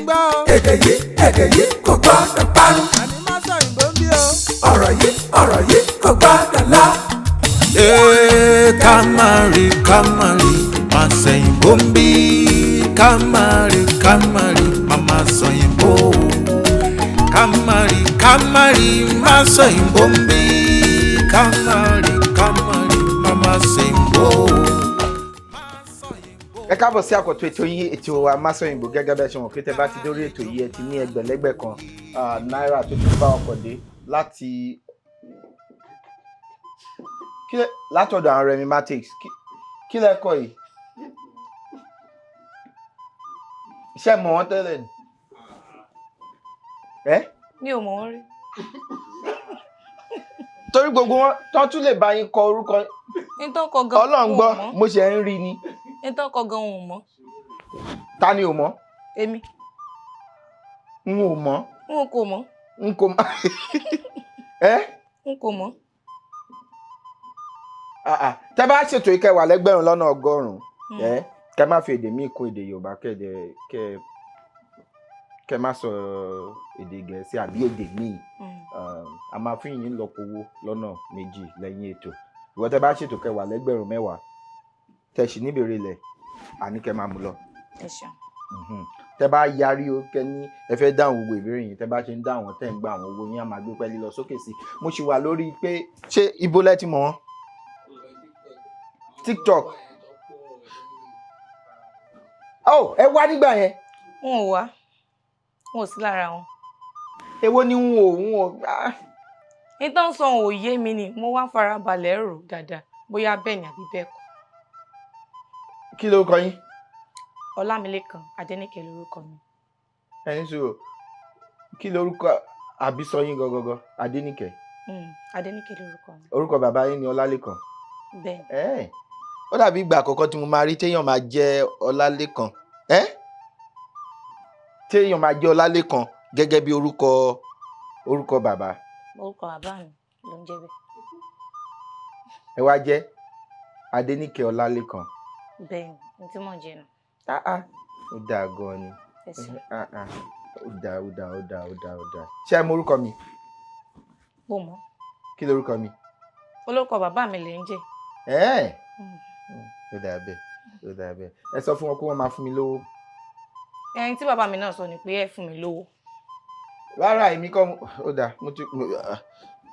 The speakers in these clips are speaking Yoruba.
Masoyinbo. Èdè yìí kò gbọ́dọ̀ parun. Àní Masoyinbo ń bí o. Ọ̀rọ̀ yìí kò gbọ́dọ̀ lọ. Kamari Masoyinbo ń bí. Kamari Mama Soyinbo. Kamari Masoyinbo ń bí. Kamari Mama Soyinbo. Ẹ káàbọ̀ sí àkọ́tún ètò yín ètò wa Masoyinbo gẹ́gẹ́ bẹ́ẹ̀ ṣe wọ̀n pé tẹ́ bá ti dórí ètò yìí ẹ ti ní ẹgbẹ̀lẹ́gbẹ̀ kan náírà tó ti bá ọkọ̀ dé látọ̀dọ̀ àwọn remimatics kí lẹ́kọ̀ọ́ yìí iṣẹ́ mọ̀ wọ́n tẹ́lẹ̀ ni. Mi ò mọ̀ wọ́n rí. Torí gbogbo wọn tó tún lè bá yín kọ orúkọ Ọlọ́run gbọ́ mo ṣe ń rí ni. Nítorí kọ gan òun mọ̀. Ta ni ò mọ̀? Èmi. N ò mọ̀. N kò mọ̀. N kò mọ̀. N kò mọ̀. Tẹ́ bá ṣètò ìkẹwà lẹ́gbẹ̀rún lọ́nà ọgọ́rùn-ún kẹ́ má fi èdè míì kún èdè Yorùbá kẹ́ má sọ èdè Gẹ̀ẹ́sì àbí èdè míì a máa fún yín lọ́pọ̀ owó lọ́nà méjì lẹ́yìn ètò ìwọ tẹ́ bá ṣètò kẹwà lẹ́gbẹ̀rún mẹ́wàá tẹ́ sì níbèrè lẹ̀ àní kẹ́ máa mú lọ. Tẹ́ bá yarí o kẹ́ ní ẹ fẹ́ dáhùn gbogbo ìbéèrè yín tẹ́ bá ṣe ń dáhùn tẹ́ ń gba àwọn owó yín á máa gbé pẹ́ẹ́lí lọ sókè sí. Mo ṣì wà lórí pé ṣé ibo lẹ ti mọ̀ wọ́n? TikTok. Ẹ wá nígbà yẹn. N ò wá. N ò sí lára wọn. Èwo ni n ò. Nítorí sọ òye mi ni mo wá farabalẹ̀ rò dáadáa bóyá bẹ́ẹ̀ ni àbí bẹ́ẹ̀ kọ́. Kí lorúkọ yín? Olamilekan Adenike lorúkọ mi. Ẹni sọ kí lorúkọ àbísọ yín gangan Adenike? Adenike lorúkọ mi. Orúkọ bàbá yín ni Ọlálékan? Bẹ́ẹ̀. Ó dàbí ìgbà àkọ́kọ́ tí mo máa rí téèyàn máa jẹ́ Ọlálékan. Téèyàn máa jẹ́ Ọlálékan gẹ́gẹ́ bí orúkọ bàbá. Orúkọ bàbá mi ló ń jẹ́ bẹ́ẹ̀. Ẹ wá jẹ́ Adenike Olamilekan. Bẹ́ẹ̀ ni tí mò ń jẹ nù. Ó dáa gan ni. Ó dáa. Ṣé ẹ mọ orúkọ mi? Mo mọ̀. Kí lorúkọ mi? Olórúkọ bàbá mi lè ń jẹ́. Ó dáa bẹ́ẹ̀. Ẹ sọ fún wọn kó wọ́n máa fún mi lówó. Ẹni tí bàbá mi náà sọ ni pé ẹ fún mi lówó. Rárá èmi kọ́ ó dáa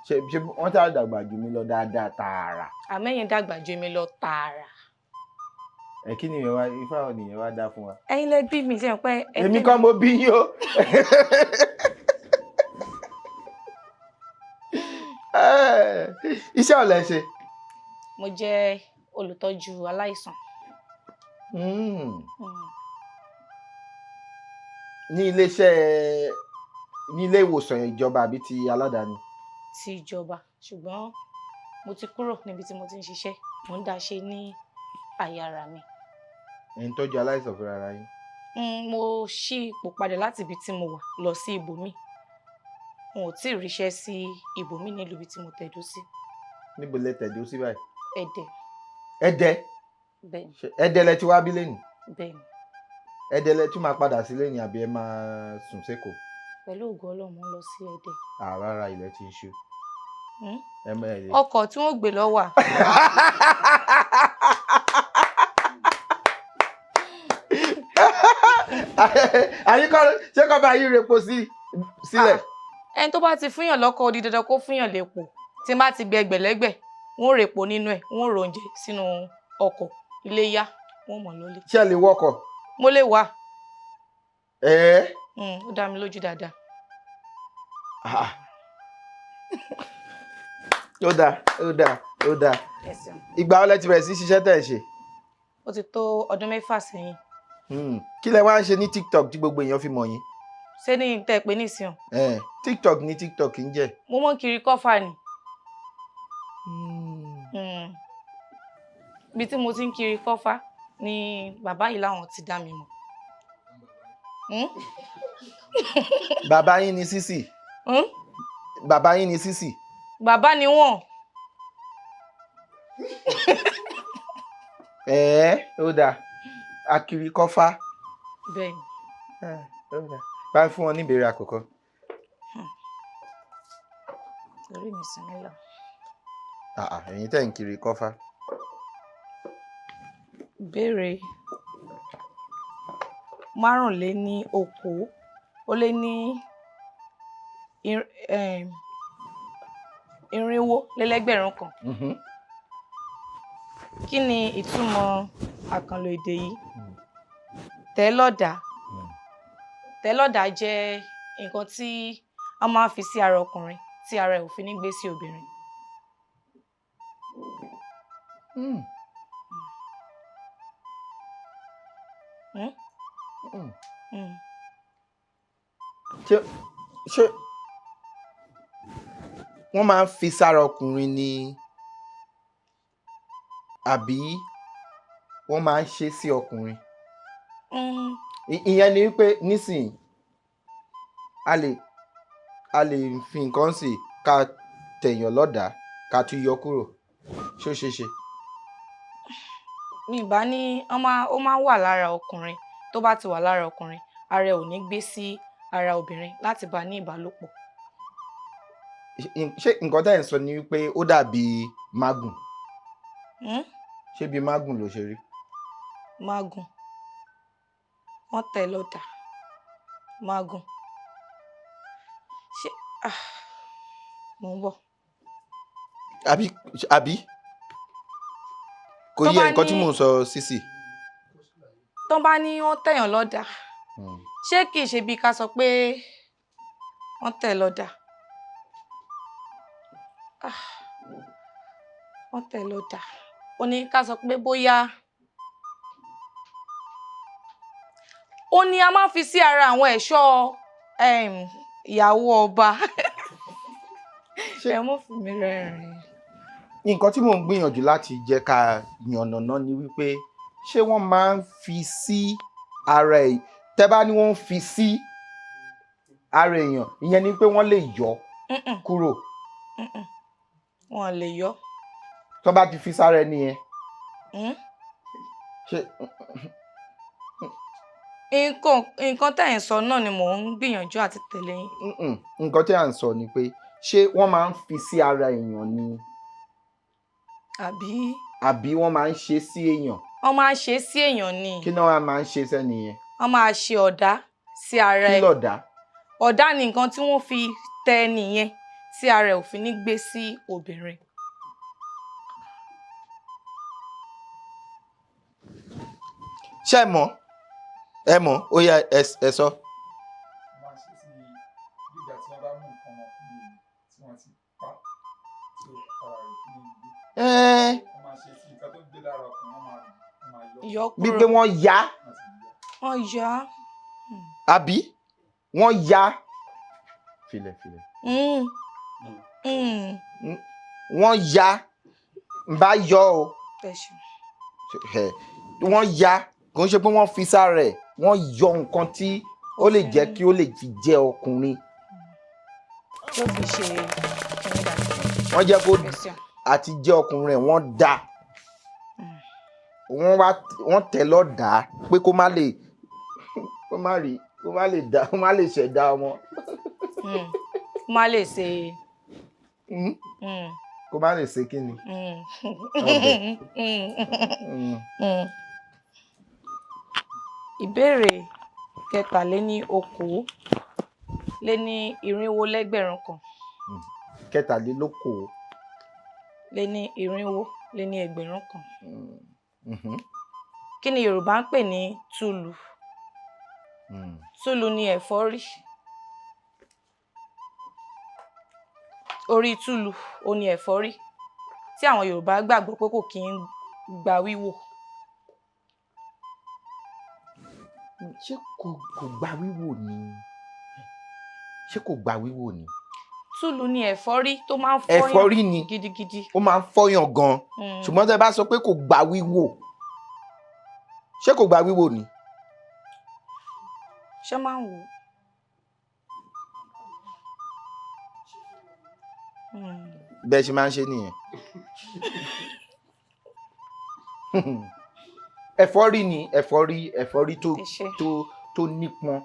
ṣe wọ́n tá dàgbà jù mí lọ dáadáa tààrà. Àmẹ́yìn dàgbà jù mí lọ tààrà. Kí ni ìyẹn wá ifá ò nìyẹn wá dá fún wa. Ẹ̀yin lẹ bí mi ṣe pé. Èmi kọ́ mo bí yín o. Iṣẹ́ ò lẹ ṣe. Mo jẹ́ olùtọ́jú aláìsàn. Ní ilé ìwòsàn ìjọba àbí ti aládàáni? Ti ìjọba, ṣùgbọ́n mo ti kúrò níbi tí mo ti ń ṣiṣẹ́. Mo ń dá ṣe ní àyè ara mi. Ẹ ń tọ́jú aláìsàn fúnra ara yín? Mo ṣí ipò padà láti ibi tí mo wà lọ sí ibòmíì. N ò tí ì ríṣẹ́ sí ibòmíì nílùú ibi tí mo tẹ̀dó sí. Níbo lẹ tẹ̀dó sí báyìí? Ẹdẹ. Ẹdẹ? Bẹ́ẹ̀ni. Ẹdẹ lẹ ti wá bí lẹ́nu? Bẹ́ẹ̀ni. Ẹdẹ lẹ tún máa padà sí lẹ́yìn àbí ẹ máa sùn sẹ́kọ̀ọ́? Pẹ̀lú ògo Ọlọ́run mo ń lọ sí Ẹdẹ. Rárá ilẹ̀ ti ń ṣú. Ọkọ̀ tí wọ́n gbé lọ wà. Ṣé kọ́ bá yí repo sílẹ̀? Ẹni tó bá ti fúnyàn lọ́kọ̀ ó di dandan kó fúnyàn lépo. Tí n bá ti gbẹ ẹgbẹ̀lẹ́gbẹ̀ wọ́n repo nínú ẹ̀ wọ́n ròǹjẹ sínú ọkọ̀ ilé yá wọ́n mọ̀ lólè. Ṣé ẹ lè wọkọ̀? Mo lè wà. Ó dá mi lójú dáadáa. Ó dáa. Ìgbà wo lẹ ti bẹ̀rẹ̀ sí ṣiṣẹ́ tẹ̀ ṣe? Ó ti tó ọdún 6 sẹ́yìn. Kí lẹ wá ń ṣe ní TikTok tí gbogbo èèyàn fi mọ̀ yín? Ṣé ní tẹ́ pé nísìnyàn? TikTok ní TikTok ń jẹ́. Mo mọ̀ kiri kọ́fà ni. Bí tí mo ti ń kiri kọ́fà ni bàbá yìí láwọn ti dá mi mọ̀. Bàbá yín ni Sísì? Bàbá yín ni Sísì? Bàbá ni wọ́n. Ó dáa. Akiri kọ́fà. Bẹ́ẹ̀ni. Bá fún wọn ní ìbéèrè àkọ́kọ́. Orí mi sì ní lọ. Ẹ̀yin tẹ́ ń kiri kọ́fà. Ìbéèrè 5 ó lé ní 450. Kí ni ìtumọ̀ àkànlò èdè yìí? Tẹ́lọ́dà. Tẹ́lọ́dà jẹ́ nǹkan tí a máa ń fi sí ara ọkùnrin tí ara ẹ̀ ò fi ní gbé sí obìnrin. Ṣé wọ́n máa ń fi sára ọkùnrin ni àbí wọ́n máa ń ṣe sí ọkùnrin? Ìyẹn ni wípé nísìnyí a lè fi nǹkan sí ká tẹ̀yàn lọ́dàá ká tún yọ kúrò. Ṣé ó ṣeé ṣe? Mi bá ní ó máa ń wà lára ọkùnrin. Tó bá ti wà lára ọkùnrin, ara ẹ̀ ò ní gbé sí ara obìnrin láti bá ní ìbálòpọ̀. Ṣé nǹkan tẹ́ ẹ̀ ń sọ ni wípé ó dàbí mágùn? Ṣé bí mágùn ló ṣe rí? Mágùn. Wọ́n tẹ̀ lọ́dà. Mágùn. Ṣé mo ń bọ̀. Àbí kò yẹ nǹkan tí mò ń sọ sísì. Tó bá ní wọ́n tẹ̀yàn lọ́dà, ṣé kìí ṣe bí ká sọ pé wọ́n tẹ̀ lọ́dà? Wọ́n tẹ̀ lọ́dà. Ó ní ká sọ pé bóyá ó ní a máa ń fi sí ara àwọn ẹ̀ṣọ́ ìyàwó ọba. Ẹ mú fún mi rẹ́rìn. Nǹkan tí mò ń gbìyànjú láti jẹ́ ká yànnàná ni wípé ṣé wọ́n máa ń fi sí ara ẹ̀? Tẹ́ bá ní wọ́n ń fi sí ara èèyàn, ìyẹn ni pé wọ́n lè yọ kúrò. Wọ́n lè yọ. Tó bá ti fi sára ẹni yẹn. Nǹkan tẹ́ ẹ̀ ń sọ náà ni mò ń gbìyànjú àti tẹ̀lé yín. Nǹkan tí à ń sọ ni pé ṣé wọ́n máa ń fi sí ara èèyàn ni? Àbí wọ́n máa ń ṣe sí èèyàn? Wọ́n máa ń ṣe sí èèyàn ni. Kí ni wọ́n máa ń ṣe sẹ́ni yẹn? Wọ́n máa ṣe ọ̀dà sí ara ẹ̀. Kí lọ̀dà? Ọ̀dà ni nǹkan tí wọ́n fi tẹ ẹni yẹn tí ara ẹ̀ ò fi ní gbé sí obìnrin. Ṣé ẹ mọ̀ ó yá ẹ sọ. Máa ṣe sí nígbà tí wọ́n bá mú nǹkan ọmọkùnrin tí wọ́n ti pa tí ara rẹ̀ fi ní gbé. Wọ́n máa ṣe sí nǹkan tó gbé lára ọkùnrin, wọ́n máa yọ kúrò. Bí pé wọ́n yá. Wọ́n yá. Àbí wọ́n yá. Filẹ̀. Wọ́n yá. N bá yọ o. Wọ́n yá. Kò ń ṣe pé wọ́n fi sára ẹ̀. Wọ́n yọ nǹkan tí ó lè jẹ́ kí ó lè fi jẹ́ ọkùnrin. Ó fi ṣe wọ́n jẹ́ kó àti jẹ́ ọkùnrin rẹ̀ wọ́n dá. Wọ́n tẹ̀ lọ́dàá pé kó má lè ṣẹ̀dá ọmọ. Kó má lè ṣe. Kó má lè ṣe kí ni? Ìbéèrè 450 lé ní 450. 450 lé ní 400 lé ní 1000. Kí ni Yorùbá ń pè ní túlù? Túlù ni ẹ̀fọ́rí. Orí túlù ó ní ẹ̀fọ́rí tí àwọn Yorùbá gbàgbọ́ pé kò kí ń gba wíwò. Ṣé kò gba wíwò ni? Ṣé kò gba wíwò ni? Túlù ni ẹ̀fọ́rí tó máa ń fọyàn. Ẹ̀fọ́rí ni gidigidi. Ó máa ń fọyàn gan. Ṣùgbọ́n tẹ́ bá sọ pé kò gba wíwò, ṣé kò gba wíwò ni? Ṣé máa ń wò? Bẹ́ẹ̀ ṣe máa ń ṣe nìyẹn. Ẹ̀fọ́rí ni ẹ̀fọ́rí tó nípọn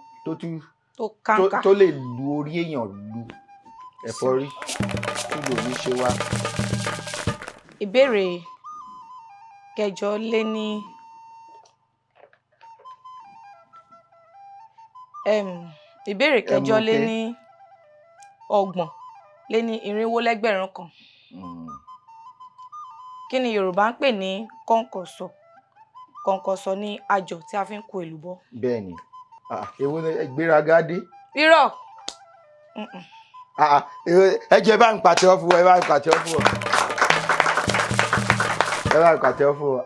tó kàǹkà. tó lè lu orí èèyàn lu ẹ̀fọ́rí tí lòun ṣe wá. Ìbéèrè kẹjọ lé ní ìbéèrè kẹjọ lé ní ọgbọ̀n lé ní irinwó lẹ́gbẹ̀rún kan. Kí ni Yorùbá ń pè ní kọ̀ǹkọ̀sọ̀? Kọ̀ǹkọ̀sọ̀ ni àjọ̀ tí a fi ń kó èlùbọ́. Bẹ́ẹ̀ni, èwo ni ìgbéraga dé? Irọ́. Ẹ jẹ́ bá ń pàtẹ́wọ́ fún ọ, ẹ bá ń pàtẹ́wọ́ fún ọ. Ẹ bá ń pàtẹ́wọ́ fún ọ.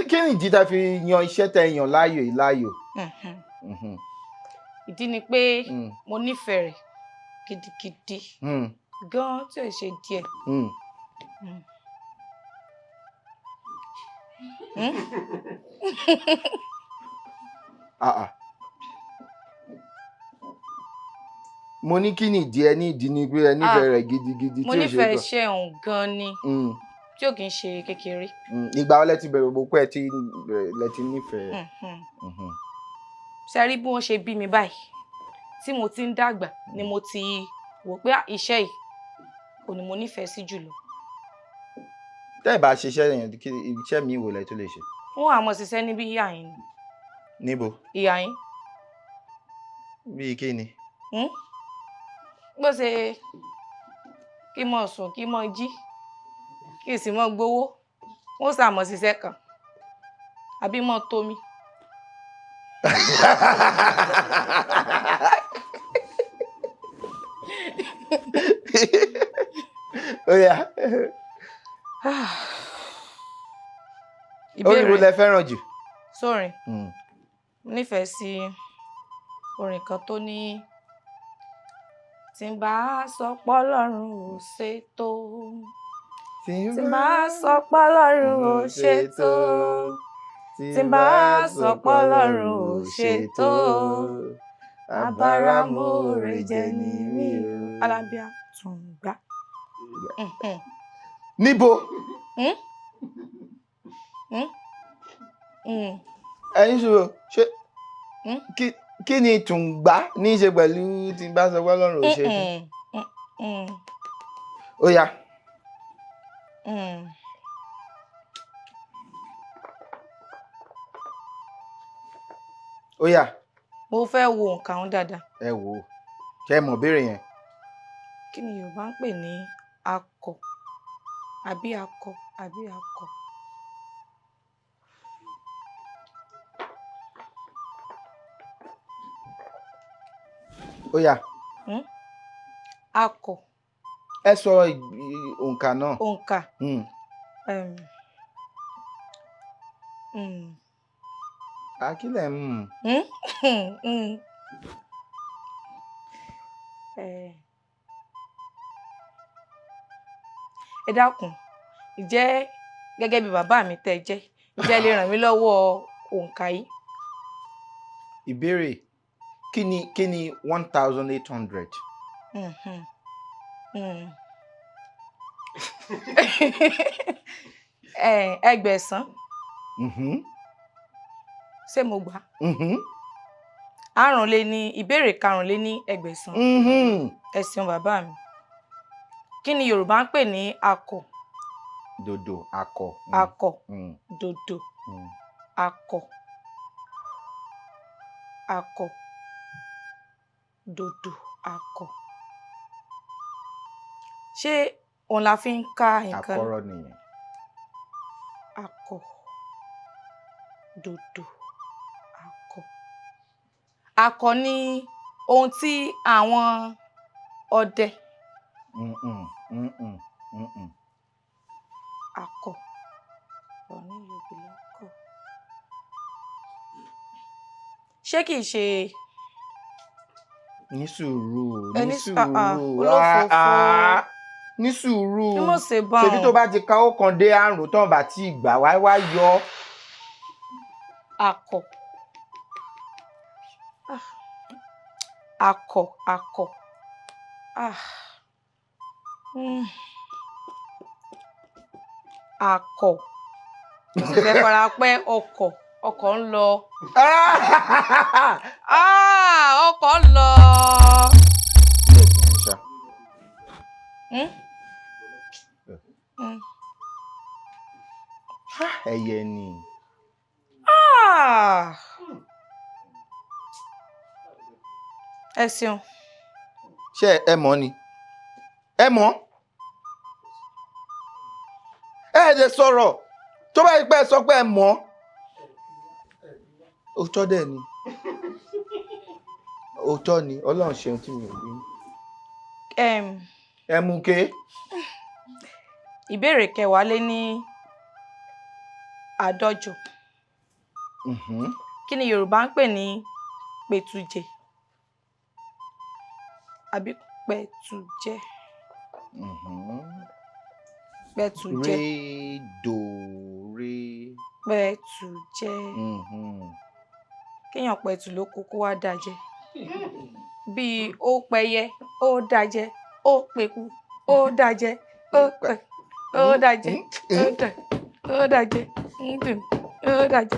Kí ni ìdí tá fi yan iṣẹ́ tẹ́ yàn láàyò yìí láàyò? Ìdí ni pé mo nífẹ̀ẹ́ rẹ̀ gidigidi gan tí ò ṣe díẹ̀. Mo ní kí ni ìdí ẹ ní ìdí ni pé ẹ nífẹ̀ẹ́ rẹ̀ gidigidi tí ò ṣe mo nífẹ̀ẹ́ iṣẹ́ òun gan ni tí ò kì í ṣe kékeré. Ìgbà wo lẹ ti bẹ̀rẹ̀ gbogbo ẹ ti nífẹ̀ẹ́? Ṣé rí bí wọ́n ṣe bí mi báyìí tí mo ti ń dàgbà ni mo ti wò pé iṣẹ́ yìí kò ní mo nífẹ̀ẹ́ sí jùlọ. Tẹ́ ẹ bá ṣiṣẹ́ yẹn iṣẹ́ mi wò lẹ tó lè ṣe? Wọ́n àmọ́ ṣiṣẹ́ níbi ìyá yín ni. Níbo? Ìyá yín. Bíi kí ni? Bó ṣe kí mo sùn kí mo jí kí n sì mọ gbowó wọ́n ṣàmọ̀ ṣiṣẹ́ kan àbí mọ́ tó mi. Orin wo lẹ fẹ́ràn jù? Sórin. Mo nífẹ̀ẹ́ sí orin kan tó ní tí n bá sọ pé Ọlọ́run ò ṣètò, tí n bá sọ pé Ọlọ́run ò ṣètò, tí n bá sọ pé Ọlọ́run ò ṣètò, abáramóore jẹ́ ní mi o. Alábíà tún gbà. Níbo? Ẹyin ṣòro ṣe kí ni tùǹgbá ní í ṣe pẹ̀lú tí n bá sọ pé Ọlọ́run ò ṣètò? Ó yá. Ó yá. Mo fẹ́ wo nǹkan ọ̀hún dáadáa. Ẹ wò ó. Ṣé ẹ mọ̀ béèrè yẹn? Kí ni Yorùbá ń pè ní akọ àbí akọ àbí akọ? Ó yá. Akọ. Ẹ sọ òǹkà náà. Òǹkà. Akílẹ̀ ẹ dákun, ìjẹ́ gẹ́gẹ́ bí bàbá mi tẹ́ jẹ́, ìjẹ́ lè ràn mí lọ́wọ́ òǹkà yìí. Ìbéèrè kí ni 1800? Ẹgbẹ̀sán. Ṣé mo gbà? Ìbéèrè 5 ẹgbẹ̀sán. Ẹ ṣeun bàbá mi. Kí ni Yorùbá ń pè ní akọ? Dodo, akọ. Akọ. Dodo. Akọ. Akọ. Dodo. Akọ. Ṣé òun la fi ń ká nǹkan? Àkọ́rọ́ nìyẹn. Akọ. Dodo. Akọ. Akọ ni ohun tí àwọn ọdẹ. Akọ. Ọ̀ní Yorùbá lọ́kọ. Ṣé kìí ṣe? Ní sùúrù, ní olófòófó. Ní sùúrù. Bí mo ṣe bá wọn. Ṣebí tó bá ti ka ó kan dé àrùn tán bá ti gbà wá yọ. Akọ. Akọ. Akọ. akọ mo sì fẹ́ fara pẹ́ ọkọ̀ ń lọ ọkọ̀ ń lọ. Ẹyẹ ni. Ẹ ṣeun. Ṣé ẹ mọ̀ ni? Ẹ mọ̀? Ẹ lè sọ̀rọ̀ tó bá yí pé ẹ sọ pé ẹ mọ̀. Òótọ́ dẹ̀ ni. Òótọ́ ni. Ọlọ́run ṣeun tí mi ò rí. Ẹ mú ké. Ìbéèrè 49. Kí ni Yorùbá ń pè ní pẹ̀tùjẹ? Àbí pẹ̀tùjẹ? Pẹ̀tùjẹ. Ré do ré. Pẹ̀tùjẹ. Kéèyàn pẹ̀tù ló kó wá dájẹ. Bí ó pẹyẹ, ó dájẹ, ó pẹ̀kú, ó dájẹ, ó pẹ̀, ó dájẹ, ó dẹ̀, ó dájẹ, ó dùn, ó dájẹ,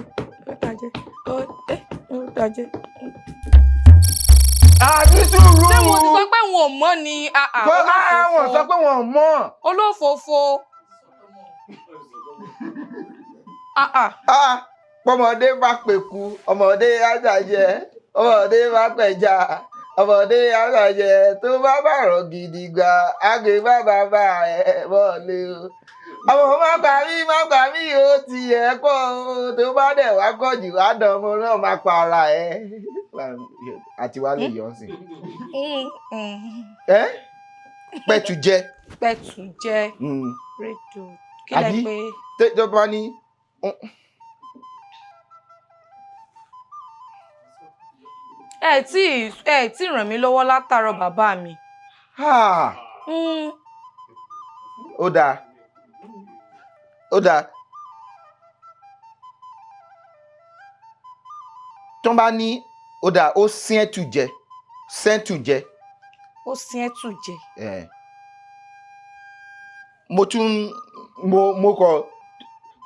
ó dájẹ, ó dẹ̀, ó dájẹ. Àbí sùúrù. Ṣé mo ti sọ pé wọn ò mọ̀ ni? Wọ́n sọ pé wọn ò mọ̀. Olófòófó. Pọ́mọdé bá pẹ̀kú, ọmọdé á jàjẹ, ọmọdé bá pẹja, ọmọdé á jàjẹ, tó bá bàrọ̀ gidi gbà, àgbè bàbá ẹ̀ bọ́ọ̀lù. Ọmọ má gbà mí ó ti ẹ̀ pọ̀ o, tó bá dẹ̀ wá kọ̀jù wá dán ọmọ náà má para ẹ̀. Àti wá lè yọ sí. Pẹ̀tùjẹ. Pẹ̀tùjẹ. Rédíò. Kí lẹ pé? Tẹ́jọba ní. Ẹ tí ràn mí lọ́wọ́ látàárọ̀ bàbá mi. Ó dáa. Tó bá ní ó dáa, ó sín ẹ̀tùjẹ. Sẹ́ntùjẹ. Ó sín ẹ̀tùjẹ. Mo kọ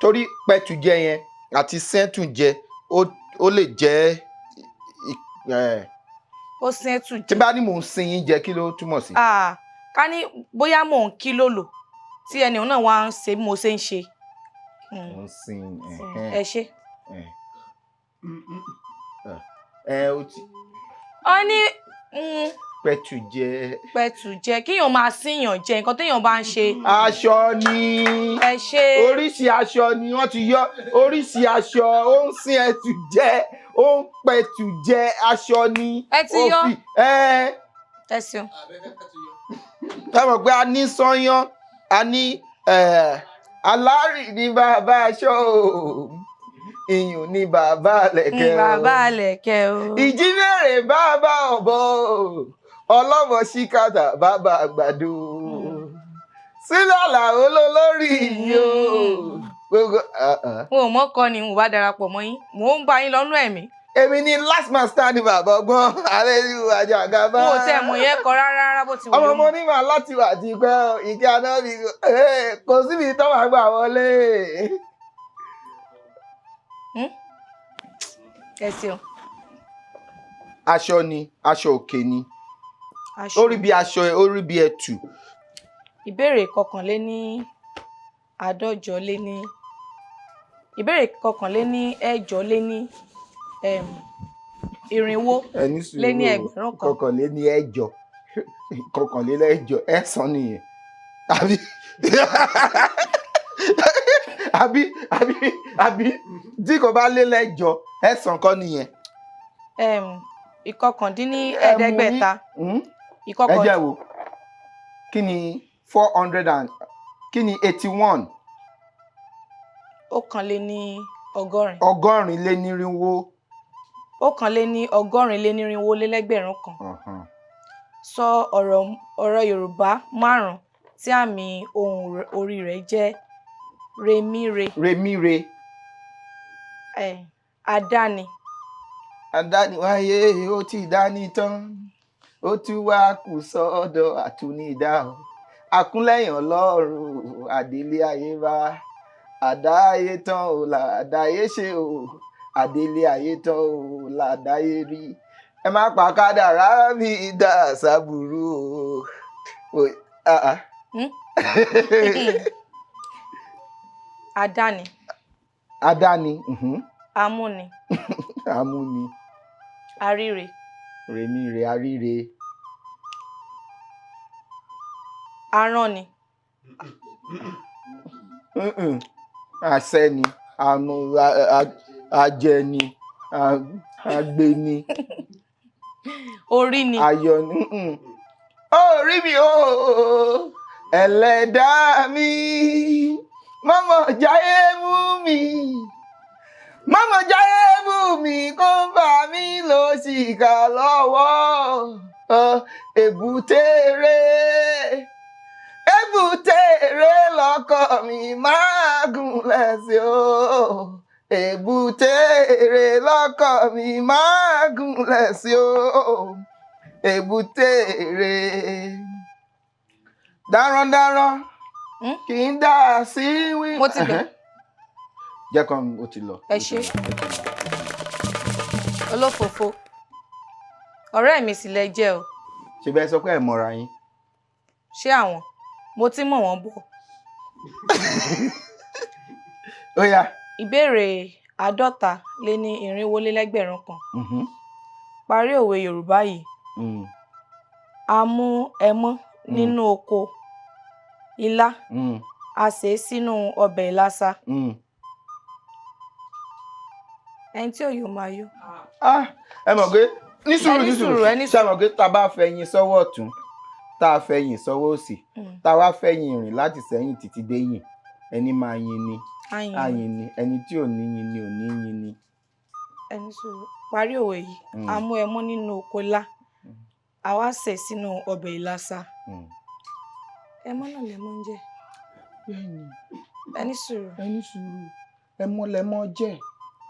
torí pẹ̀tùjẹ yẹn àti sẹ́ntùjẹ ó lè jẹ́. Ó sín ẹ̀tùjẹ. Tí bá ní mò ń sin yín jẹ kí ló túmọ̀ sí? Ká ní bóyá mò ń kí lòlò tí ẹni náà wá ń ṣe bí mo ṣe ń ṣe. Mo ń sin. Ẹ ṣe. Ó ti. Ó ní. Pẹ̀tùjẹ. Kíyàn máa síyàn jẹ nǹkan téèyàn bá ń ṣe. Aṣọ ni. Ẹ ṣe. Oríṣi aṣọ ni wọ́n ti yọ. Oríṣi aṣọ ó ń sin ẹ̀tùjẹ, ó ń pẹ̀tùjẹ aṣọ ni. Ẹ ti yọ. Ẹ ṣeun. Ẹ mọ̀ pé a ní sányán, a ní alárì ní bàbá aṣọ o, iyùn ní bàbá lẹ̀kẹ̀ o. Bàbá lẹ̀kẹ̀ o. Ìjímèrè bàbá ọ̀bọ o, ọlọ́mọ ṣíkàtà bàbá àgbàdo. Sílàlà olólórí yìí o. Mo ò mọ́kọ ni mo bá darapọ̀ mọ́ yín, mò ń bá yín lọ́nú ẹ̀mí. Èmi ni last man stand bàbá ọgbọ́n àlejò àjàgàbá. Mo ò tẹ́ mọ̀ yẹn kọ rárá bó ti wù. Ọmọ mo ní màá láti wà ti pẹ́ ìkẹ́ aná mi kò síbi tó máa gbà wọlé. Ẹ ṣeun. Aṣọ ni, aṣọ òkè ni. Orí bí aṣọ, orí bí ẹ̀tù. Ìbéèrè 51. Ìbéèrè 51 irinwó lé ní ẹgbẹ̀rún kan. 51. 51 ẹ̀sán nìyẹn. Àbí tí kò bá lé lẹ́jọ ẹ̀sán kọ́ nìyẹn. 51. Ẹ jẹ́ wo kí ni 400 and kí ni 81. 180. 180. 180 kan. Sọ ọ̀rọ̀ Yorùbá 5 tí àmì ohùn orí rẹ̀ jẹ́ remire. Remire. Adáni. Adáni wáyé ó ti dání tán, ó tún wá kù sọ́dọ̀ àtúnidá o. Àkúnlẹ̀yìn Ọlọ́run àdélé ayé bá. àdáyé tán ò làdáyé ṣe o àdélé ayé tán ò làdáyé rí ẹ má pa kádàrá mi dá sábúrú o. Adáni. Adáni. Amúni. Amúni. Aríre. Rèmí rè aríre. Aránni. Asẹ́ni. Ajẹni. Agbeni. Orí ni. Ayọ̀ni. Orí mi o ẹlẹ́dàá mi mọ́mọ́ jáyé mú mi mọ́mọ́ jáyé mú mi kó bá mi lọ síkà lọ́wọ́ èbúté-èrè lọ́kọ̀ mi máa gúnlẹ̀ sí o èbúté-èrè lọ́kọ̀ mi máa gúnlẹ̀ sí o èbúté-èrè darandaran kì í dá sí wí. Mo ti bẹ̀. Jẹ́ kan o ti lọ. Ẹ ṣé. Olófòfó. Ọ̀rẹ́ mi sì lẹ jẹ́ o. Ṣé bẹ́ẹ̀ sọ pé ẹ mọ̀ra yín? Ṣé àwọn? Mo ti mọ̀ wọ́n bọ̀. Ó yá. Ìbéèrè 450 kan. Parí òwe Yorùbá yìí. A mú ẹmọ́ nínú oko ilá. A sè é sínú ọbẹ̀ ìlàsà. Ẹni tí òyò máa yó. Ẹ mọ̀ pé ní sùúrù ṣe mọ̀ pé tá a bá fẹ̀yìn sọ́wọ́ ọ̀tún tá a fẹ̀yìn sọ́wọ́ òsì tá a wá fẹ̀yìn rìn láti sẹ́yìn títí dé yìn ẹni máa yin ni ayin ni ẹni tí ò ní yin ni ò ní yin ni. Ẹni sùúrù parí òwe yìí a mú ẹmọ́ nínú oko ilá a wá sè é sínú ọbẹ̀ ìlàsà. Ẹmọ́ náà lẹmọ́ ń jẹ. Ẹni sùúrù ẹmọ́ lẹmọ́ jẹ.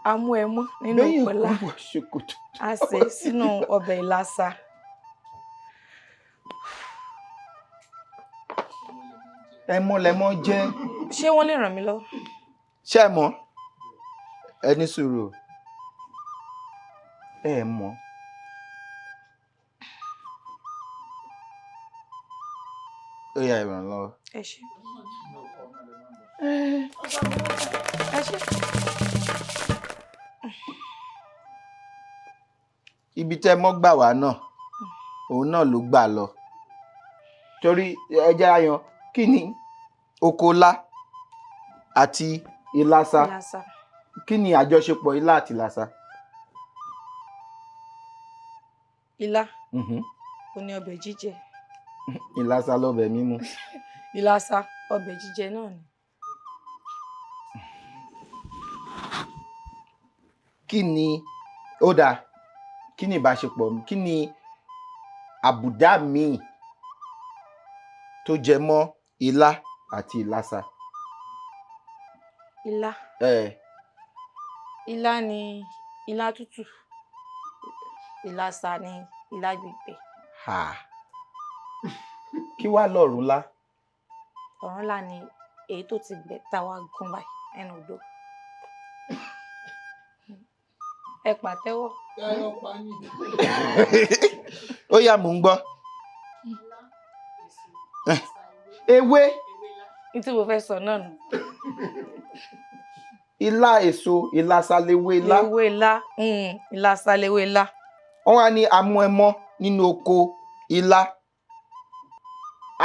A mú ẹmọ́ nínú oko ilá a sè é sínú ọbẹ̀ ìlàsà. Ẹmọ́ lẹmọ́ jẹ. Ṣé wọ́n lè ràn mí lọ́wọ́? Ṣé ẹ mọ̀? Ẹni sùúrù ẹ mọ̀. Ó yá ìrànlọ́wọ́. Ẹ ṣé. Ẹ ṣé. Ibi tẹ́ mọ́ gbà wá náà òun náà ló gbà lọ torí ẹja yan kí ni okola àti ìlàsà kí ni àjọṣepọ̀ ilá àti ìlàsà. Ilá ó ní ọbẹ̀ jíjẹ. Ìlàsà lọ́bẹ̀ mímu. Ìlàsà ọbẹ̀ jíjẹ náà ni. Kí ni ó dáa kí ni ìbáṣepọ̀ kí ni àbùdá míì tó jẹ mọ́ ilá àti ìlàsà. Ilá. Ilá ni ilá tútù. Ìlàsà ni ilá gbígbẹ. Kí wá lọ́rùn lá? Ọ̀run lá ni èyí tó ti gbẹ táwa gún báyìí ẹnu odò. Ẹ pàtẹ́wọ́. Ó yá mò ń gbọ́. Ewé. Ní tí mo fẹ́ sọ náà nù. Ilá èso ìlàsà lewé ilá. Lewé ilá ìlàsà lewé ilá. Wọ́n wá ní amú ẹmọ́ nínú oko ilá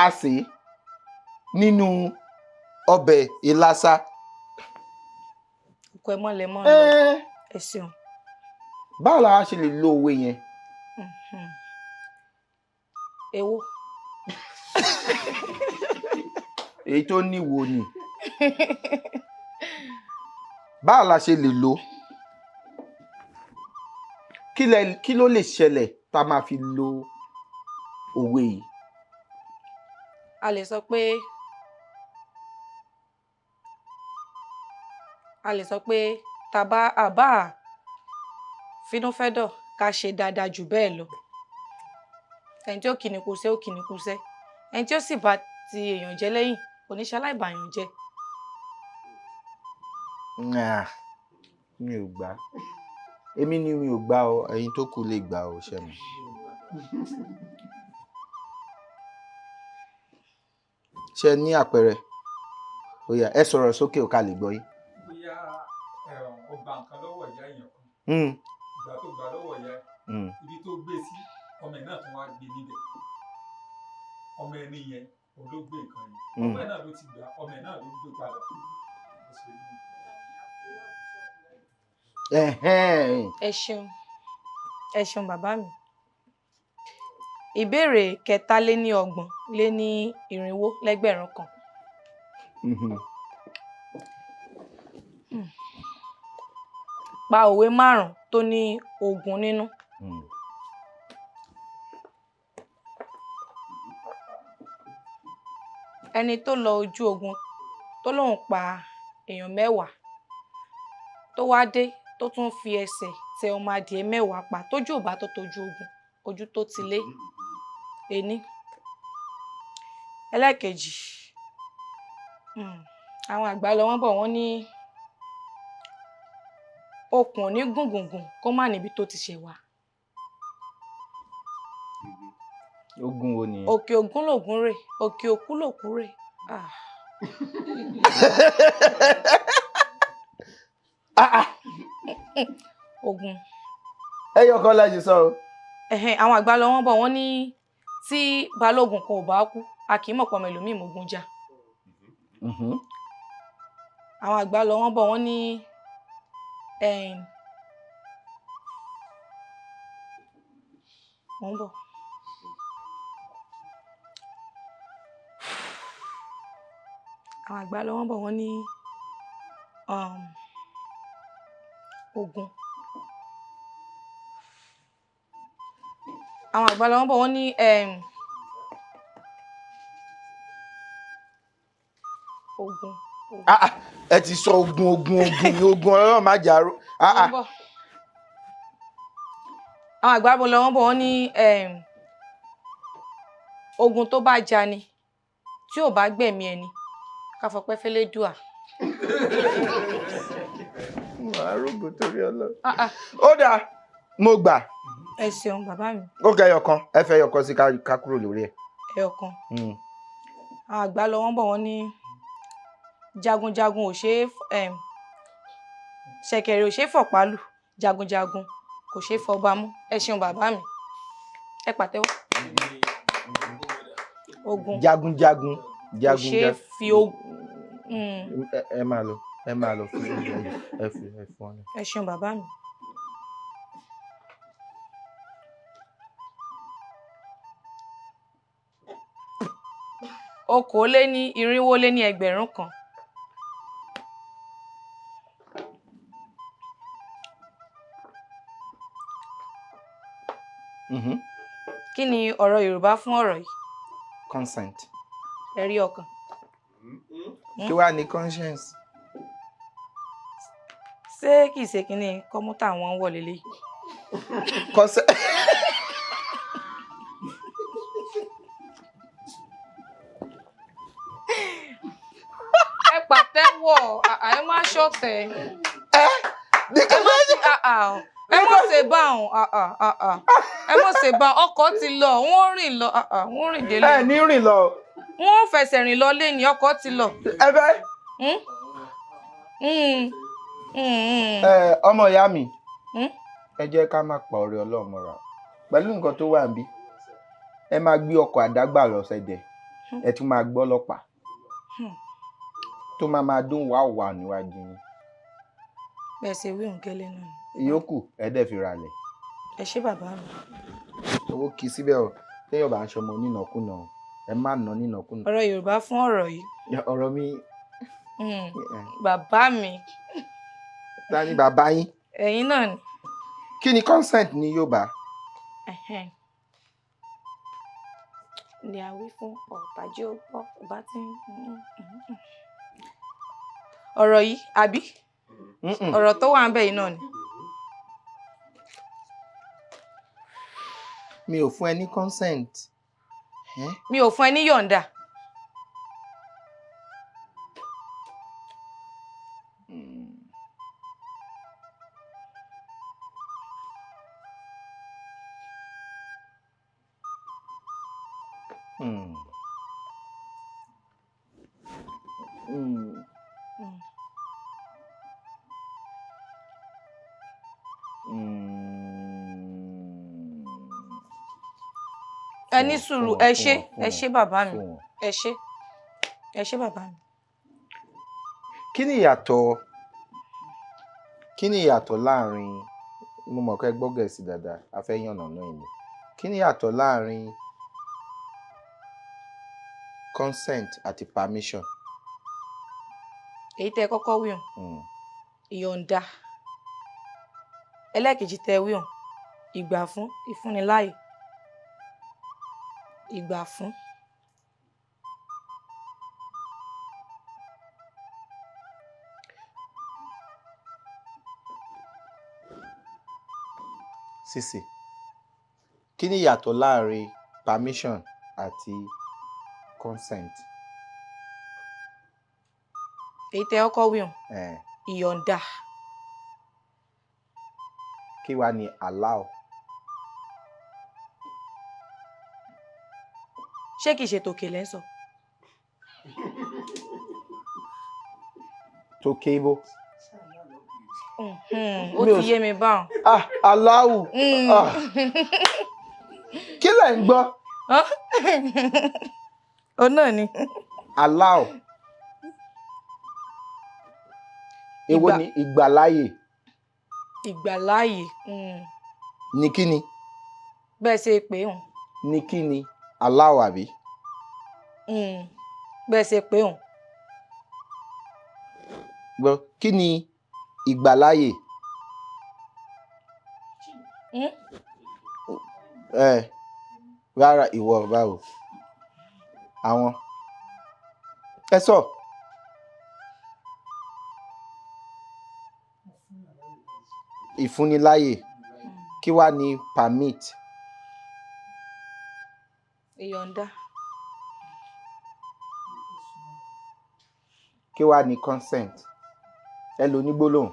a sè é nínú ọbẹ̀ ìlàsà. Oko ẹmọ́ lẹmọ́ lọ. Ẹ ṣeun. Báwo la ṣe lè lo òwe yẹn? Èwo. Èyí tó níwo ni. Báwo la ṣe lè lo? Kí ló lè ṣẹlẹ̀ tá a máa fi lo òwe yìí? A lè sọ pé tàbá àbá fínúfẹ́dọ̀ ká ṣe dáadáa jù bẹ́ẹ̀ lọ. Ẹni tí ó kìnnìkúṣẹ́ ó kìnnìkúṣẹ́. Ẹni tí ó sì bá ti èèyàn jẹ́ lẹ́yìn oníṣẹ́ aláìbàyàn jẹ́. Mi ò gbà. Èmi ni mi ò gbà o, ẹ̀yin tó kù lè gbà o ṣe mi. Ṣé ní àpẹẹrẹ? Ó yá, ẹ sọ̀rọ̀ sókè o ká lè gbọ́ yín. Bóyá ó gba nǹkan lọ́wọ́ ìyá èèyàn kan. Mm. Ìgbà tó gbà lọ́wọ́ ìyá ibi tó gbé sí ọmọ ẹ̀ náà tún wá gbé níbẹ̀. Ọmọ ẹni yẹn òun ló gbé nǹkan yẹn. Ọmọ ẹ̀ náà ló ti gbà, ọmọ ẹ̀ náà ló gbé padà fún un. Ẹ ṣeun bàbá mi. Ìbéèrè 3,400,000 pa òwe 5 tó ní ogun nínú. Ẹni tó lọ ojú ogun tó lóun pa èèyàn 10 tó wá dé tó tún fi ẹsẹ̀ tẹ ọmọ adìẹ 10 pa tójú ò bá tó tójú ogun ojú tó ti lé ení. Ẹlẹ́kejì, àwọn àgbà lọ wọ́n bọ̀ wọ́n ní okùn ò ní gùngùngùn kó má níbi tó ti ṣẹ̀ wá. Ogun wo nìyẹn? Òkè ògún lògún rè, òkè òkú lòkú rè. Ogun. Ẹyọ kan la ṣe sọ o. Àwọn àgbà lọ wọ́n bọ̀ wọ́n ní tí balógun kan ò bá kú a kì í mọ̀ pọ̀mọ ẹlòmíì mógun jà. Àwọn àgbà lọ wọ́n bọ̀ wọ́n ní wọ́n bọ̀. Àwọn àgbà lọ wọ́n bọ̀ wọ́n ní ogun. Àwọn àgbà lọ wọ́n bọ̀ wọ́n ní ogun. Ẹ ti sọ ogun Ọlọ́run má jàrú. Àwọn àgbà lọ wọ́n bọ̀ wọ́n ní ogun tó bá jà ni tí ò bá gbẹ̀mí ẹni ká fọpẹ́ f'Ẹlẹ́dùà. Àrògbò torí Ọlọ́run. Ó dáa, mo gbà. Ẹ ṣeun bàbá mi. Ó kẹ́ ẹyọkan, ẹ fẹ́ ẹyọkan sí ká kúrò lórí ẹ̀. Ẹyọkan. Àwọn àgbà lọ wọ́n bọ̀ wọ́n ní jagunjagun ò ṣe ṣẹ̀kẹ̀rẹ̀ ò ṣe fọ̀pálù, jagunjagun kò ṣe fọba mú. Ẹ ṣeun bàbá mi. Ẹ pàtẹ́wọ́. Ogun. Jagunjagun. Kò ṣe fi ogun. Ẹ máa lọ fún ẹ fún ọ. Ẹ ṣeun bàbá mi. Okòó-lé-ní-irínwó-lé-ní-ẹgbẹ̀rún kan. Kí ni ọ̀rọ̀ Yorùbá fún ọ̀rọ̀ yìí? Consent. Ẹ̀rí ọkàn. Kí wàá ní conscience? Ṣé kìí ṣe kí ni kọ́mútà wọn wọ̀ lélẹ̀? Consent. Ẹ pàtẹ́wọ̀, ẹ má ṣọ̀tẹ̀. Ẹ mọ̀ ṣe bá òun, ẹ mọ̀ ṣe bá ọkọ̀ ti lọ, wọ́n rìn lọ, wọ́n rìn délé. Ẹ ní rìn lọ. Wọ́n fẹsẹ̀ rìn lọ lé ní ọkọ̀ ti lọ. Ẹ fẹ́. Ọmọ ìyá mi, ẹ jẹ́ ká má pa ọ̀rẹ́ Ọlọ́run mọ́ra. Pẹ̀lú nǹkan tó wà níbí, ẹ máa gbé ọkọ̀ àdágbà lọ sẹ́dẹ̀, ẹ tún máa gbọ́ ọlọ́pàá tó máa dún wà níwájú yín. Bẹ́ẹ̀ ṣe wí òǹkẹ́lẹ́ náà. Ìyókù ẹ dẹ̀ fi ralẹ̀. Ẹ ṣé bàbá mi. Owó kì í síbẹ̀ o, téèyàn bá ń ṣọmọ onínàkúnà o, ẹ má ná nínàkúnà. Ọ̀rọ̀ Yorùbá fún ọ̀rọ̀ yìí. Ọ̀rọ̀ mi. Bàbá mi. Ta ni bàbá yín? Ẹ̀yin náà ni. Kí ni consent ní Yorùbá? Ni a wí fún ọ̀tàjẹ́ ọgbọ́ ọba tí ń. Ọ̀rọ̀ yìí àbí? Ọ̀rọ̀ tó wà ń bẹ̀ yìí náà ni. Mi ò fún ẹ ní consent. Mi ò fún ẹ ní yọ̀ǹda. Hmm. Ẹ ní sùúrù, ẹ ṣé bàbá mi. Ẹ ṣé bàbá mi. Kí ni ìyàtọ̀ láàrin, mo mọ̀ pé ẹ gbọ́ Gẹ̀ẹ́sì dáadáa, a fẹ́ yànnà náà ni. Kí ni ìyàtọ̀ láàrin consent àti permission? Èyí tẹ́ kọ́kọ́ wí hàn, ìyọ̀ǹda. Ẹlẹ́kejì tẹ́ wí hàn, ìgbà fún, ìfúnniláyè. Ìgbà fún. Sisi, kí ni ìyàtọ̀ láàrin permission àti consent? Èyí tẹ́ kọ́kọ́ wí hàn, ìyọ̀ǹda. Kí wá ni allow? Ṣé kìí ṣe tòkè lẹ́ ń sọ? Tòkè ibo? Ó ti yé mi báwọn. Allow. Kí lẹ̀ ń gbọ́? Ó náà ni. Allow. Èwo ni ìgbàláyè? Ìgbàláyè. Ní kí ni? Bẹ́ẹ̀ ṣe pé hàn. Ní kí ni? Allow àbí? Bẹ́ẹ̀ ṣe pé hàn. Gbọ́, kí ni ìgbàláyè? Rárá, ìwọ báwo? Àwọn. Ẹ sọ. Ìfúnniláyè. Kí wá ni permit? Ìyọ̀ǹda. Kí wá ni consent? Ẹ lò ní gbólóhùn.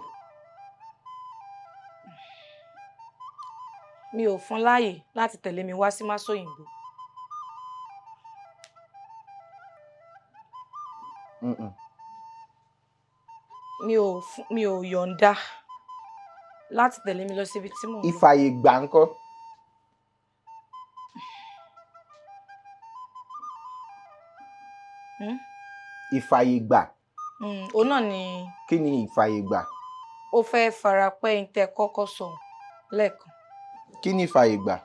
Mi ò fún láyè láti tẹ̀lé mi wá sí Masoyinbo. Mi ò yọ̀ǹda láti tẹ̀lé mi lọ síbi tí mò ń lọ. Ìfàyè gbà ńkọ́? Ìfàyè gbà. Òun náà ni. Kí ni ìfàyè gbà? Ó fẹ́ farapẹ́ ń tẹ kọ́kọ́ sọ lẹ́ẹ̀kan. Kí ni ìfàyè gbà?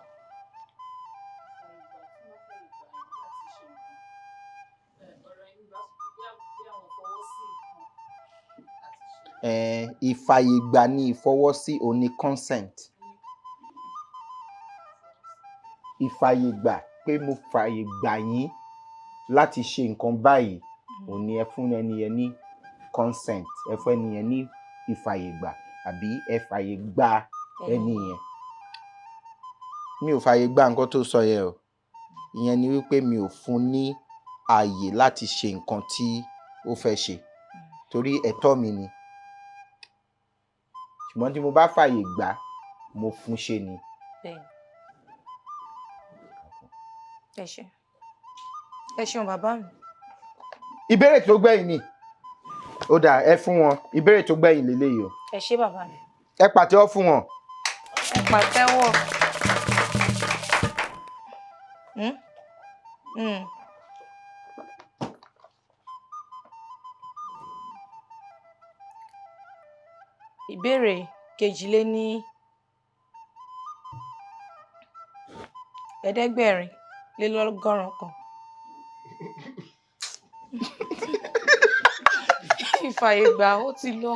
Ìfàyè gbà ni ìfọwọ́sí, òun ni consent. Ìfàyè gbà pé mo fàyè gbà yín láti ṣe nǹkan báyìí, òun ni ẹ fún ẹni yẹn ní consent, ẹ fún ẹni yẹn ní ìfàyè gbà àbí ẹ fàyè gbà ẹni yẹn. Mi ò fàyè gbà nǹkan tó sọ yẹn o. Ìyẹn ni wípé mi ò fún ní ààyè láti ṣe nǹkan tí ó fẹ́ ṣe torí ẹ̀tọ́ mi ni. Ṣùgbọ́n tí mo bá fàyè gbà, mo fún ṣe ni. Ẹ ṣeun bàbá mi. Ìbéèrè tó gbẹ̀yìn ni. Ó dà, ẹ fún wọn. Ìbéèrè tó gbẹ̀yìn lélẹ́yìí o. Ẹ ṣé bàbá mi. Ẹ pàtẹ́wọ́ fún wọn. Ẹ pàtẹ́wọ́. Ìbéèrè 2,750 kan. Ìfàyè gbà ó ti lọ.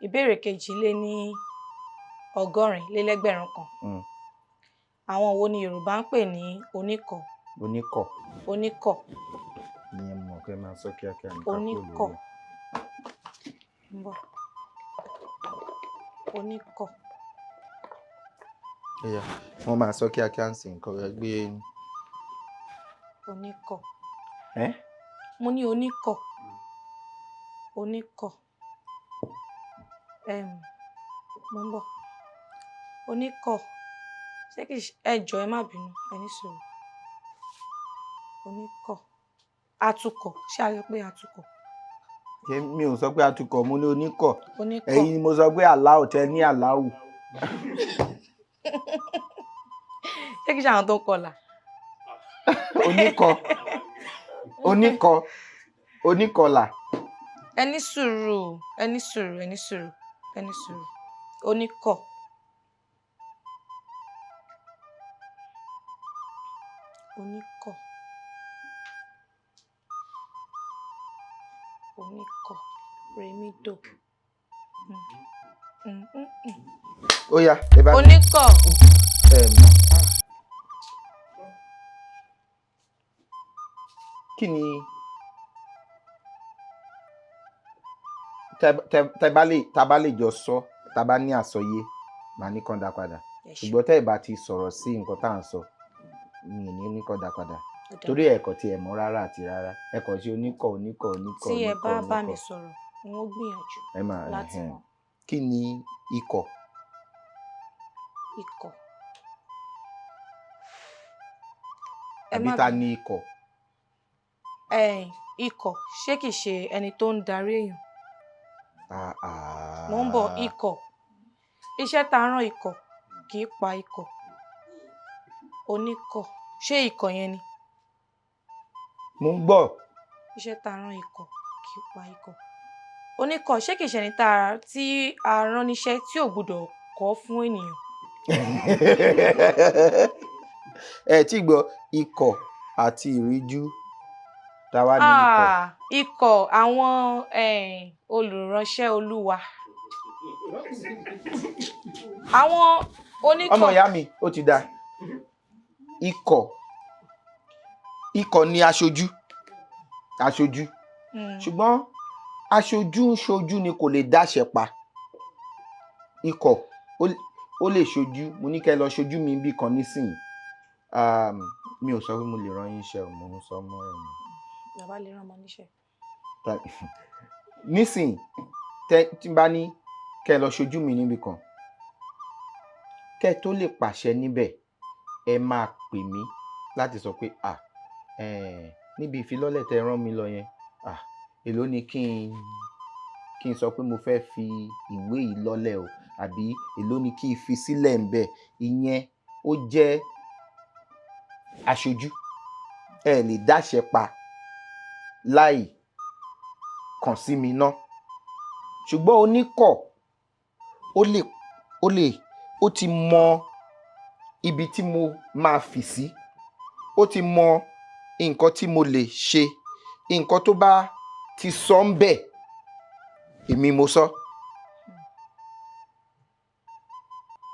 Ìbéèrè 2,100 kan. Àwọn wo ni Yorùbá ń pè ní oníkọ̀? Oníkọ̀. Ìyẹn mọ̀ pé máa sọ kíákíá ní oníkọ̀. Oníkọ̀. Wọ́n máa sọ kíákíá ń sìn nǹkan rẹ̀ gbé. Oníkọ̀. Mo ní oníkọ̀. Oníkọ̀. Mo ń bọ̀. Oníkọ̀. Ṣé kìí ẹ jọ̀ọ́ ẹ má bínú, ẹ ní sùúrù. Oníkọ̀. Atukọ̀. Ṣé a rí pé atukọ̀? Mi ò sọ pé atukọ̀, mo ní oníkọ̀. Oníkọ̀. Ẹ̀yin ni mo sọ pé aláwù tẹ ní aláwù. Ṣé kìí ṣe àwọn tó ń kọlà? Oníkọ̀. Oníkọlà. Ẹni sùúrù. Oníkọ̀. Remido. Ó yá, ẹ bá mi. Oníkọ̀. Kí ni tá bá lè jọ sọ, tá bá ní àsọyé, màá ní kàn dá padà. Ṣùgbọ́n tẹ́ ẹ bá ti sọ̀rọ̀ sí nǹkan tá à ń sọ, mi ò ní kàn dá padà. Torí ẹ̀kọ́ tí ẹ mọ̀ rárá àti rárá. Ẹ̀kọ́ sí oníkọ̀. Tí ẹ bá bá mi sọ̀rọ̀, n ó gbìyànjú láti mọ̀. Kí ni ikọ̀? Ikọ̀. Àbí ta ni ikọ̀? Ikọ̀. Ṣé kìí ṣe ẹni tó ń darí èèyàn? Mo ń bọ̀. Ikọ̀. Iṣẹ́ tá rán ikọ̀ kì í pa ikọ̀. Oníkọ̀. Ṣé ikọ̀ yẹn ni? Mo ń gbọ́. Iṣẹ́ tá rán ikọ̀ kì í pa ikọ̀. Oníkọ̀. Ṣé kìí ṣe ẹni tí a rán níṣẹ́ tí ò gbọdọ̀ kọ́ fún ènìyàn? Ẹ tí gbọ́ ikọ̀ àti ìríjú. Táwa ní ikọ̀. Ikọ̀ àwọn olùránṣẹ́ Olúwa. Àwọn oníkọ̀. Ọmọ ìyá mi, ó ti dáa. Ikọ̀ ni aṣojú. Ṣùgbọ́n aṣojú ni kò lè dáṣẹ pa. Ikọ̀ ó lè ṣojú. Mo ní kẹ́ lọ ṣojú mi bí kan nísìnyí. Mi ò sọ pé mo lè rán yín iṣẹ́, mo ń sọ mọ́ ẹ̀yìn. Bàbá lè rán ọmọ níṣẹ́. Nísìnyí tí n bá ní kẹ́ lọ ṣojú mi níbi kan, kẹ́ tó lè pàṣẹ níbẹ̀, ẹ máa pè mí láti sọ pé níbi ìfilọ́lẹ̀ tẹ́ rán mi lọ yẹn, èló ni kí n sọ pé mo fẹ́ fi ìwé yìí lọ́lẹ̀ o, àbí èló ni kí n fi sílẹ̀ ń bẹ̀. Ìyẹn ó jẹ́ aṣojú. Ẹ lè dáṣẹ pa láì kàn sí mi ná. Ṣùgbọ́n oníkọ̀ ó ti mọ ibi tí mo máa fì sí. Ó ti mọ nǹkan tí mo lè ṣe. Nǹkan tó bá ti sọ ń bẹ̀, èmi mo sọ.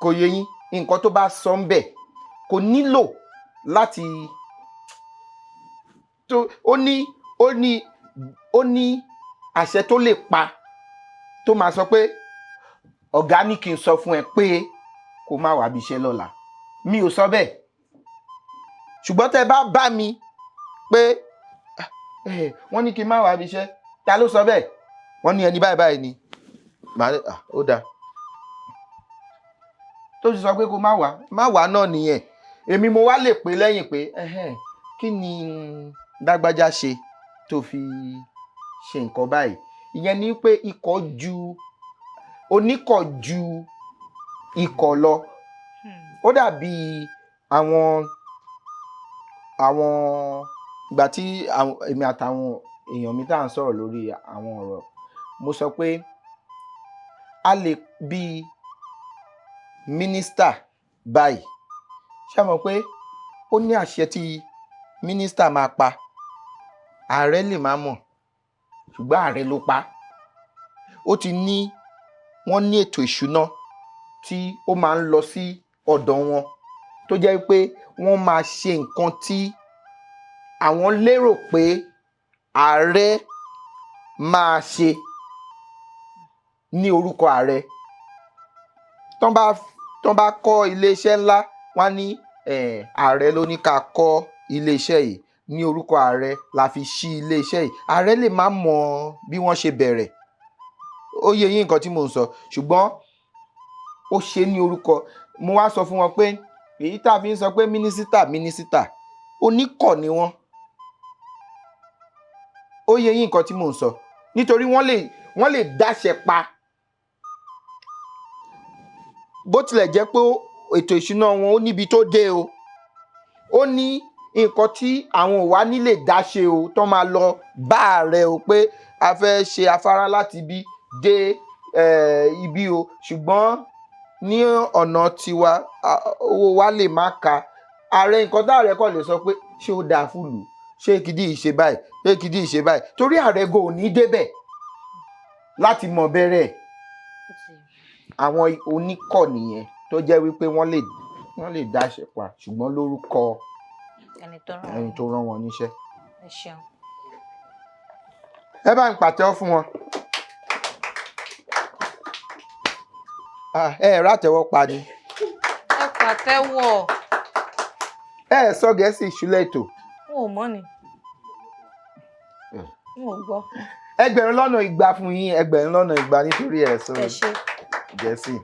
Kò yé yín? Nǹkan tó bá sọ ń bẹ̀ kò nílò láti ó ní àṣẹ tó lè pa tó máa sọ pé ọ̀gá ní kí n sọ fún ẹ pé kó má wá bí iṣẹ́ lọ́la. Mi ò sọ bẹ́ẹ̀. Ṣùgbọ́n tẹ́ bá bá mi pé wọ́n ní kí n má wá bí iṣẹ́, ta ló sọ bẹ́ẹ̀? Wọ́n ní ẹni báyìí ni. Ó dáa. Tó ti sọ pé kó má wá náà nìyẹn. Èmi mo wá lè pè lẹ́yìn pé kí ni Dágbájá ṣe tó fi ṣe nǹkan báyìí. Ìyẹn ni pé oníkọ̀ ju ikọ̀ lọ. Ó dàbí àwọn ìgbà tí èmi àtàwọn èèyàn mi tá à ń sọ̀rọ̀ lórí àwọn ọ̀rọ̀, mo sọ pé a lè bí mínísítà báyìí. Ṣé mọ̀ pé ó ní àṣẹ tí mínísítà máa pa? Ààrẹ lè má mọ̀, ṣùgbọ́n ààrẹ ló pa. Wọ́n ní ètò ìṣúná tí ó máa ń lọ sí ọ̀dọ̀ wọn, tó jẹ́ pé wọ́n máa ṣe nǹkan tí àwọn lérò pé ààrẹ máa ṣe ní orúkọ ààrẹ. Tọ́n bá kọ́ iléeṣẹ́ ńlá, wọ́n á ní ààrẹ ló ní ká kọ́ iléeṣẹ́ yìí, ní orúkọ ààrẹ la fi ṣí iléeṣẹ́ yìí. Ààrẹ lè má mọ bí wọ́n ṣe bẹ̀rẹ̀. Ó yé yín nǹkan tí mò ń sọ. Ṣùgbọ́n ó ṣe ní orúkọ. Mo wá sọ fún wọn pé èyí tá a fi ń sọ pé mínísítà, oníkọ̀ ni wọ́n. ó yẹ yín nǹkan tí mò ń sọ nítorí wọ́n lè dáṣẹ pa bó tilẹ̀ jẹ́ pé ètò ìṣúná wọn ó níbi tó dé o ó ní nǹkan tí àwọn ò wá nílè dáṣe o tó máa lọ bá ààrẹ o pé a fẹ́ ṣe afárá láti ibi dé ibi o ṣùgbọ́n ní ọ̀nà tiwa owó wa lè má ka ààrẹ nǹkan tá ààrẹ kàn lè sọ pé ṣé ó dáa fúlù ṣé kìdí ìṣe báyìí ṣé kìdí ìṣe báyìí torí ààrẹ go ò ní débẹ̀ láti mọ̀ bẹ̀rẹ̀ àwọn oníkọ̀ nìyẹn tó jẹ́ wípé wọ́n lè dáṣẹ pa ṣùgbọ́n lórúkọ ẹni tó rán wọn níṣẹ́. ẹ bá ń pàtẹ́wọ́ fún wọn. ẹ rátẹ́wọ́ pa ni. ẹ pàtẹ́wọ́. ẹ sọ Gẹ̀ẹ́sì ìṣúlẹ̀ ètò. n ò mọ̀ ni. n ò gbọ́. 2,200 fún yín 2,200 nítorí ẹ sọ Gẹ̀ẹ́sì.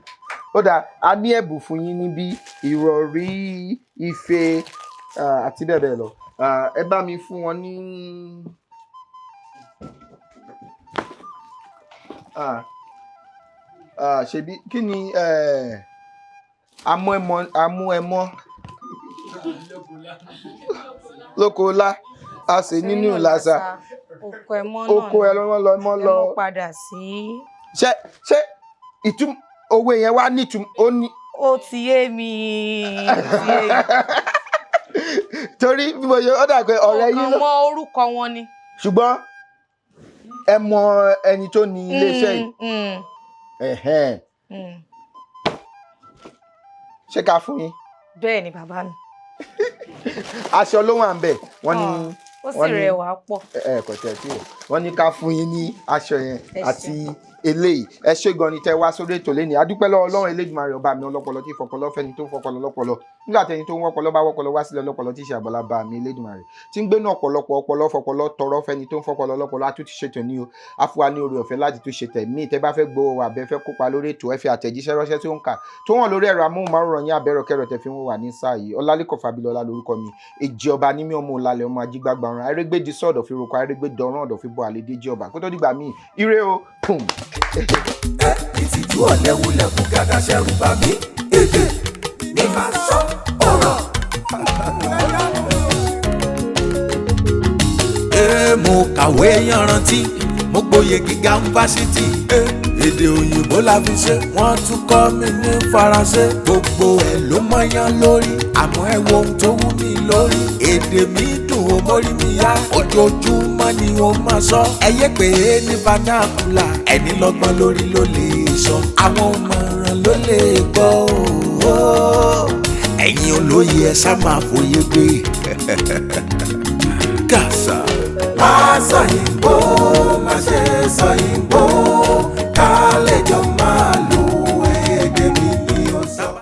ó dáa a ní ẹ̀bùn fún yín níbí ìrọ̀rí ife àti bẹ́ẹ̀ bẹ́ẹ̀ lọ ẹ bá mi fún wọn ní ṣebí kí ni amú ẹmọ lóko ọlá a sì nínú ìlàsà oko ẹlọmọ lọ padà sí. ṣé ìtumọ̀ òwe yẹn wá nítumọ̀ ó ní. ó ti yé mi. torí bí mo ṣe ó dà pé ọ̀rẹ́ yín ló. ọ̀kan mọ orúkọ wọn ni. ṣùgbọ́n ẹ mọ ẹni tó ní iléeṣẹ́ yìí. ṣé ká fún yín. bẹ́ẹ̀ ni bàbá mi. aṣọ ló wà ń bẹ̀ wọ́n ní. ó sì rẹwà pọ̀. kò tẹ̀ sí o wọ́n ní ká fún yín ní aṣọ yẹn àti eléyìí ẹ ṣé gan ni tẹ́ wá sórí ètò lẹ́ni adúpẹ́ lọ́wọ́ Ọlọ́run Elédùmarè ọba mi ọlọ́pọlọ tí fọpọlọ fẹ́ni tó ń fọpọlọ lọ́pọlọ nígbà tẹ́ni tó ń wọ́pọlọ bá wọ́pọlọ wá sílẹ̀ ọlọ́pọlọ tí ṣe àbọ̀lá bá mi Elédùmarè tí ń gbénú ọ̀pọ̀lọpọ̀ ọpọlọ fọpọlọ tọrọ fẹ́ni tó ń fọpọlọ lọ́pọlọ á tún ti ṣètò ní o á fún wa ní oore ọ̀fẹ́ láti tún ṣe tẹ̀mí tẹ́ bá fẹ́ gbowó àbẹ́ fẹ́ kópa lórí ètò ẹ fi àtẹ̀jíṣẹ́ ránṣẹ́ tí ó ń kà tó wọ́n lórí ẹ̀rọ amóhùnmáwòrán yín abẹ́rọ̀kẹ́rọ̀ tẹ́ fi ń wà ní sáà yìí Ọlálékan Fábílọ́lá lórúkọ mi èjì ọba ní mí ọmọ òlàlẹ̀ ọmọ ajígbàgbà ọ̀run arégbèdì sọ́ọ̀dọ̀ fi roko arégbèdì ọ̀run ọ̀dọ̀ fi bọ́ àlédè jí ọba kó tó dìgbà míì ire o. ìtìjú ọ̀lẹ́wulẹ̀kùn gàdá ṣẹ̀rù bà mí èdè ní máa sọ ọ̀rọ̀. mo kàwé yanrantí mo gboyè gíga fásitì èdè òyìnbó la fi ṣe wọ́n tún kọ́ mi ní faransé gbogbo ẹ̀ ló mọ́yán lórí àmọ́ ẹ wo ohun tó wú mi lórí èdè mi dùn ó mórí mi yá ojoojúmọ́ ni ó máa sọ ẹyẹ pé ní vernacular ẹni lọ́gbọ́n lórí ló lè sọ àwọn ọmọràn ló lè gbọ́ ẹ̀yin olóye ẹ sá máa fòye gbé kàṣà. Masoyinbo.